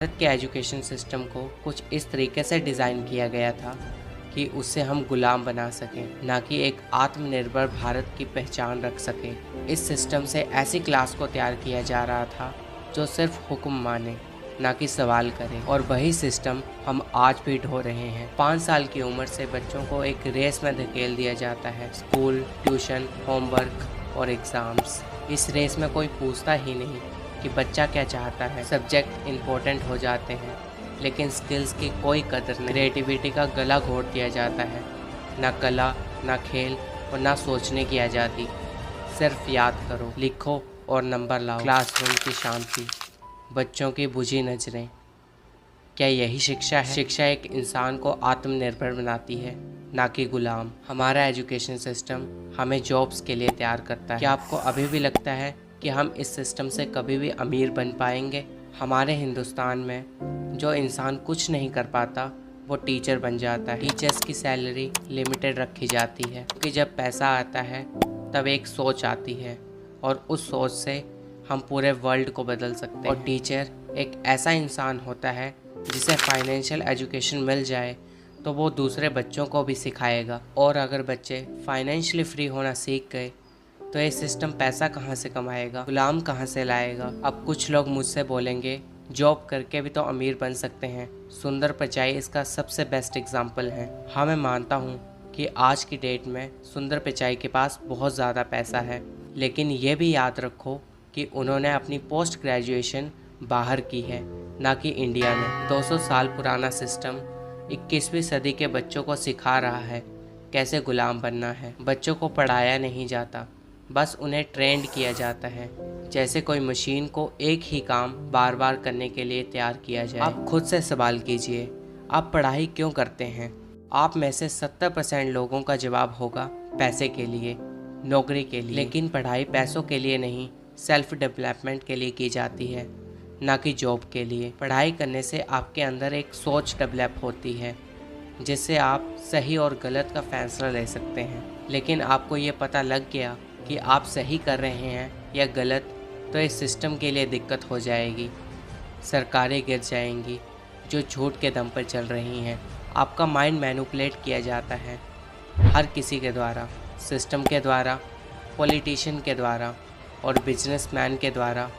भारत के education system को कुछ इस तरीके से डिज़ाइन किया गया था कि उससे हम गुलाम बना सकें, ना कि एक आत्मनिर्भर भारत की पहचान रख सकें। इस सिस्टम से ऐसी क्लास को तैयार किया जा रहा था जो सिर्फ हुक्म माने, ना कि सवाल करे। और वही सिस्टम हम आज भी ढो रहे हैं। 5 साल की उम्र से बच्चों को एक रेस में धकेल दिया जाता है। स्कूल, ट्यूशन, होमवर्क और एग्ज़ाम्स। इस रेस में कोई पूछता ही नहीं कि बच्चा क्या चाहता है। सब्जेक्ट इम्पोर्टेंट हो जाते हैं, लेकिन स्किल्स की कोई कदर नहीं। क्रिएटिविटी का गला घोट दिया जाता है। ना कला, ना खेल और ना सोचने की आज़ादी। सिर्फ याद करो, लिखो और नंबर लाओ। क्लासरूम की शांति, बच्चों की बुझी नज़रें। क्या यही शिक्षा है? शिक्षा एक इंसान को आत्मनिर्भर बनाती है, ना कि गुलाम। हमारा एजुकेशन सिस्टम हमें जॉब्स के लिए तैयार करता है। क्या आपको अभी भी लगता है कि हम इस सिस्टम से कभी भी अमीर बन पाएंगे? हमारे हिंदुस्तान में जो इंसान कुछ नहीं कर पाता वो टीचर बन जाता है। टीचर्स की सैलरी लिमिटेड रखी जाती है, क्योंकि जब पैसा आता है तब एक सोच आती है और उस सोच से हम पूरे वर्ल्ड को बदल सकते हैं। और टीचर एक ऐसा इंसान होता है जिसे फाइनेंशियल एजुकेशन मिल जाए तो वो दूसरे बच्चों को भी सिखाएगा। और अगर बच्चे फाइनेंशियली फ्री होना सीख गए तो ये सिस्टम पैसा कहाँ से कमाएगा, गुलाम कहाँ से लाएगा? अब कुछ लोग मुझसे बोलेंगे जॉब करके भी तो अमीर बन सकते हैं। सुंदर पिचाई इसका सबसे बेस्ट एग्जाम्पल है। हाँ, मैं मानता हूँ कि आज की डेट में सुंदर पिचाई के पास बहुत ज़्यादा पैसा है, लेकिन ये भी याद रखो कि उन्होंने अपनी पोस्ट ग्रेजुएशन बाहर की है, ना कि इंडिया में। 200 साल पुराना सिस्टम 21वीं सदी के बच्चों को सिखा रहा है कैसे गुलाम बनना है। बच्चों को पढ़ाया नहीं जाता, बस उन्हें ट्रेंड किया जाता है, जैसे कोई मशीन को एक ही काम बार बार करने के लिए तैयार किया जाए। आप खुद से सवाल कीजिए, आप पढ़ाई क्यों करते हैं? आप में से 70% लोगों का जवाब होगा पैसे के लिए, नौकरी के लिए। लेकिन पढ़ाई पैसों के लिए नहीं, सेल्फ डेवलपमेंट के लिए की जाती है, ना कि जॉब के लिए। पढ़ाई करने से आपके अंदर एक सोच डेवलप होती है, जिससे आप सही और गलत का फैसला ले सकते हैं। लेकिन आपको ये पता लग गया कि आप सही कर रहे हैं या गलत, तो इस सिस्टम के लिए दिक्कत हो जाएगी। सरकारें गिर जाएंगी जो झूठ के दम पर चल रही हैं। आपका माइंड मैनिपुलेट किया जाता है हर किसी के द्वारा, सिस्टम के द्वारा, पॉलिटिशियन के द्वारा और बिजनेसमैन के द्वारा,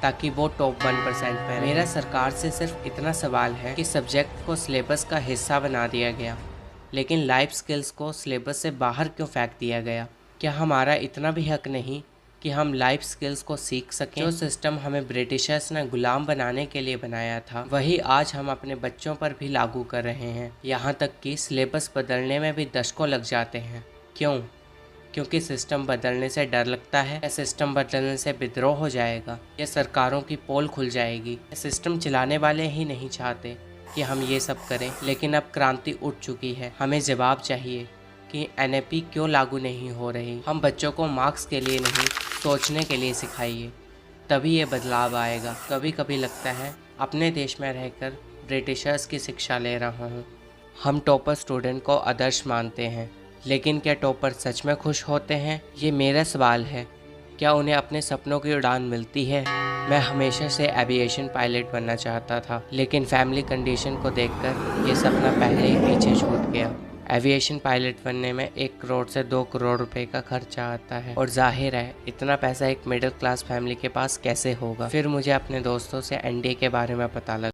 ताकि वो टॉप 1% में। मेरा सरकार से सिर्फ इतना सवाल है कि सब्जेक्ट को सिलेबस का हिस्सा बना दिया गया, लेकिन लाइफ स्किल्स को सिलेबस से बाहर क्यों फेंक दिया गया? क्या हमारा इतना भी हक नहीं कि हम लाइफ स्किल्स को सीख सकें? जो सिस्टम हमें ब्रिटिशर्स ने गुलाम बनाने के लिए बनाया था, वही आज हम अपने बच्चों पर भी लागू कर रहे हैं। यहाँ तक कि सिलेबस बदलने में भी दशकों लग जाते हैं। क्यों? क्योंकि सिस्टम बदलने से डर लगता है। या सिस्टम बदलने से विद्रोह हो जाएगा, या सरकारों की पोल खुल जाएगी। सिस्टम चलाने वाले ही नहीं चाहते कि हम ये सब करें, लेकिन अब क्रांति उठ चुकी है। हमें जवाब चाहिए कि एनएपी क्यों लागू नहीं हो रही। हम बच्चों को मार्क्स के लिए नहीं, सोचने के लिए सिखाइए, तभी ये बदलाव आएगा। कभी कभी लगता है अपने देश में रहकर ब्रिटिशर्स की शिक्षा ले रहा हूँ। हम टॉपर स्टूडेंट को आदर्श मानते हैं, लेकिन क्या टॉपर सच में खुश होते हैं? ये मेरा सवाल है। क्या उन्हें अपने सपनों की उड़ान मिलती है? मैं हमेशा से एविएशन पायलट बनना चाहता था, लेकिन फैमिली कंडीशन को देखकर ये सपना पहले ही पीछे छूट गया। एविएशन पायलट बनने में 1 करोड़ से 2 करोड़ रुपए का खर्चा आता है, और जाहिर है इतना पैसा एक मिडिल क्लास फैमिली के पास कैसे होगा। फिर मुझे अपने दोस्तों से एनडीए के बारे में पता लगा।